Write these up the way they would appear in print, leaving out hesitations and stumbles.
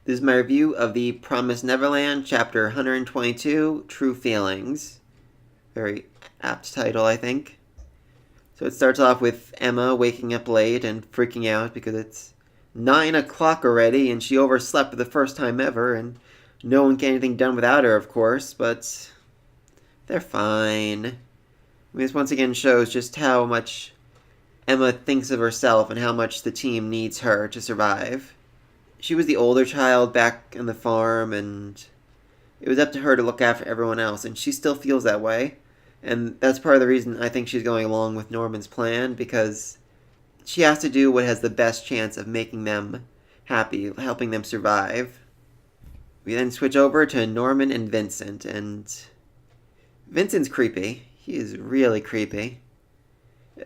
This is my review of The Promised Neverland, Chapter 122, True Feelings. Very apt title, I think. So it starts off with Emma waking up late and freaking out because it's 9 o'clock already and she overslept for the first time ever, and no one can get anything done without her, of course, but they're fine. I mean, this once again shows just how much Emma thinks of herself and how much the team needs her to survive. She was the older child back on the farm, and it was up to her to look after everyone else, and she still feels that way. And that's part of the reason I think she's going along with Norman's plan, because she has to do what has the best chance of making them happy, helping them survive. We then switch over to Norman and Vincent, and Vincent's creepy. He is really creepy.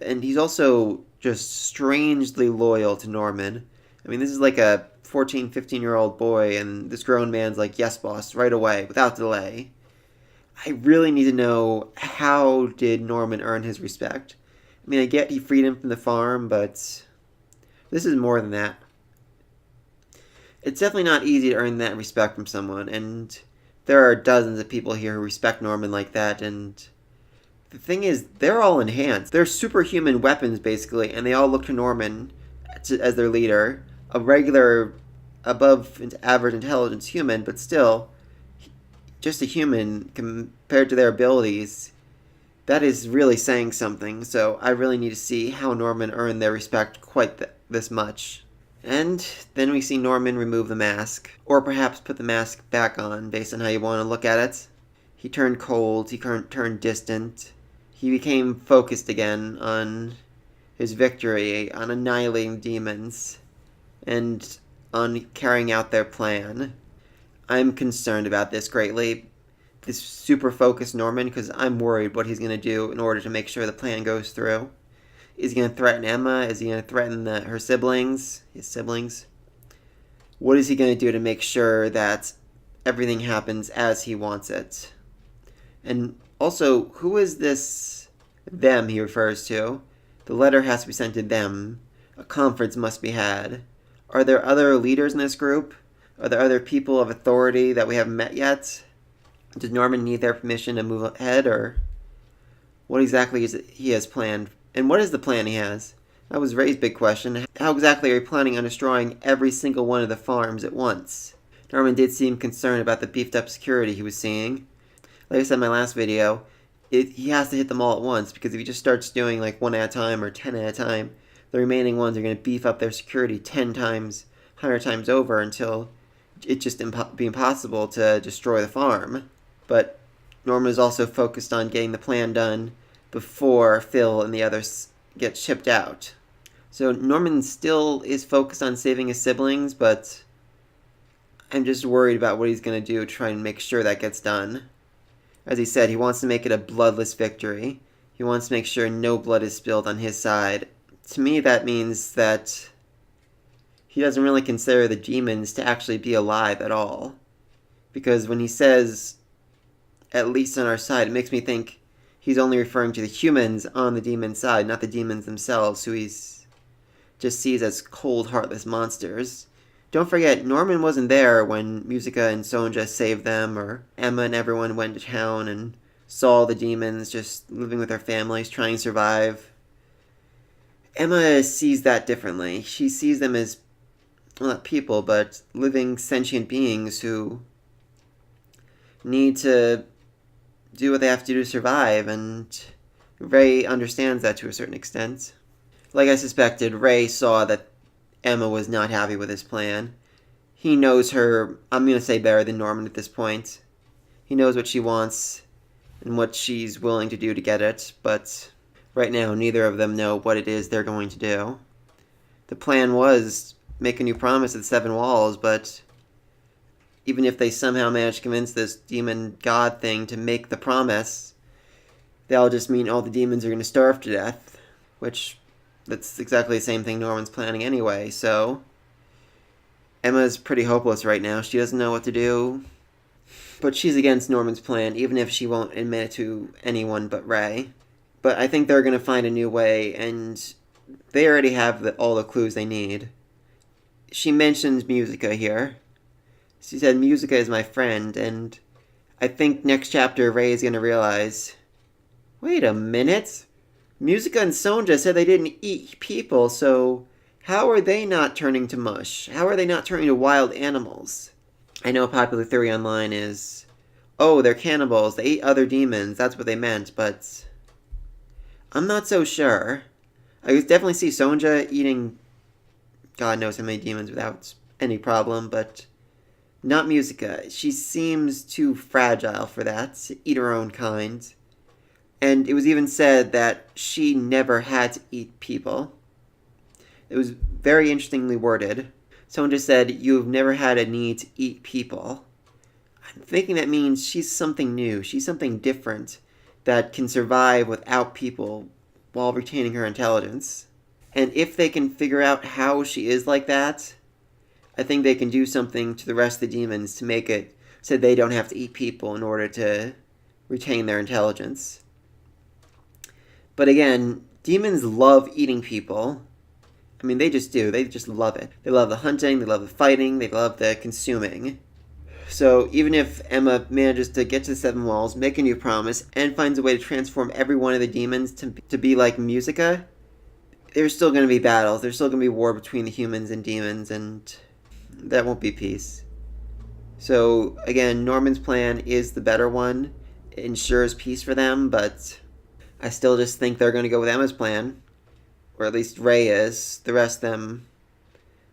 And he's also just strangely loyal to Norman. I mean, this is like a 14, 15-year-old boy, and this grown man's like, yes, boss, right away, without delay. I really need to know, how did Norman earn his respect? I mean, I get he freed him from the farm, but this is more than that. It's definitely not easy to earn that respect from someone, and there are dozens of people here who respect Norman like that, and the thing is, they're all enhanced. They're superhuman weapons, basically, and they all look to Norman as their leader. A regular, above average intelligence human, but still, just a human compared to their abilities. That is really saying something, so I really need to see how Norman earned their respect quite this much. And then we see Norman remove the mask, or perhaps put the mask back on, based on how you want to look at it. He turned cold, he turned distant. He became focused again on his victory, on annihilating demons, and on carrying out their plan. I'm concerned about this greatly, this super focused Norman, because I'm worried what he's going to do in order to make sure the plan goes through. Is he going to threaten Emma? Is he going to threaten her siblings? His siblings? What is he going to do to make sure that everything happens as he wants it? And also, who is this them he refers to? The letter has to be sent to them. A conference must be had. Are there other leaders in this group? Are there other people of authority that we haven't met yet? Does Norman need their permission to move ahead, or what exactly is it he has planned? And what is the plan he has? That was Ray's big question. How exactly are you planning on destroying every single one of the farms at once? Norman did seem concerned about the beefed up security he was seeing. Like I said in my last video, he has to hit them all at once, because if he just starts doing like one at a time or 10 at a time, the remaining ones are going to beef up their security 10 times, 100 times over until it's just be impossible to destroy the farm. But Norman is also focused on getting the plan done before Phil and the others get shipped out. So Norman still is focused on saving his siblings, but I'm just worried about what he's going to do to try and make sure that gets done. As he said, he wants to make it a bloodless victory. He wants to make sure no blood is spilled on his side. To me, that means that he doesn't really consider the demons to actually be alive at all. Because when he says, at least on our side, it makes me think he's only referring to the humans on the demon side, not the demons themselves, who he just sees as cold, heartless monsters. Don't forget, Norman wasn't there when Musica and Sonja saved them, or Emma and everyone went to town and saw the demons just living with their families, trying to survive. Emma sees that differently. She sees them as, well, not people, but living sentient beings who need to do what they have to do to survive, and Ray understands that to a certain extent. Like I suspected, Ray saw that Emma was not happy with his plan. He knows her, I'm going to say, better than Norman at this point. He knows what she wants and what she's willing to do to get it, but right now neither of them know what it is they're going to do. The plan was make a new promise at the Seven Walls, but even if they somehow manage to convince this demon god thing to make the promise, that'll just mean all the demons are going to starve to death, which that's exactly the same thing Norman's planning anyway, so Emma's pretty hopeless right now. She doesn't know what to do, but she's against Norman's plan, even if she won't admit it to anyone but Ray. But I think they're going to find a new way, and they already have all the clues they need. She mentions Musica here, She said, Musica is my friend, and I think next chapter Rei is going to realize, wait a minute. Musica and Sonja said they didn't eat people, so how are they not turning to mush? How are they not turning to wild animals? I know a popular theory online is, oh, they're cannibals, they ate other demons, that's what they meant, but I'm not so sure. I could definitely see Sonja eating God knows how many demons without any problem, but not Musica. She seems too fragile for that, to eat her own kind. And it was even said that she never had to eat people. It was very interestingly worded. Someone just said, you've never had a need to eat people. I'm thinking that means she's something new. She's something different that can survive without people while retaining her intelligence. And if they can figure out how she is like that, I think they can do something to the rest of the demons to make it so they don't have to eat people in order to retain their intelligence. But again, demons love eating people. I mean, they just do. They just love it. They love the hunting, they love the fighting, they love the consuming. So even if Emma manages to get to the Seven Walls, make a new promise, and finds a way to transform every one of the demons to be like Musica, there's still going to be battles. There's still going to be war between the humans and demons, and that won't be peace. So again, Norman's plan is the better one. It ensures peace for them, but I still just think they're going to go with Emma's plan. Or at least Rei is. The rest of them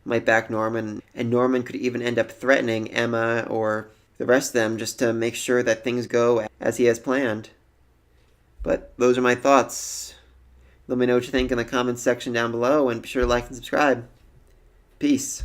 might back Norman, and Norman could even end up threatening Emma or the rest of them just to make sure that things go as he has planned. But those are my thoughts. Let me know what you think in the comments section down below, and be sure to like and subscribe. Peace.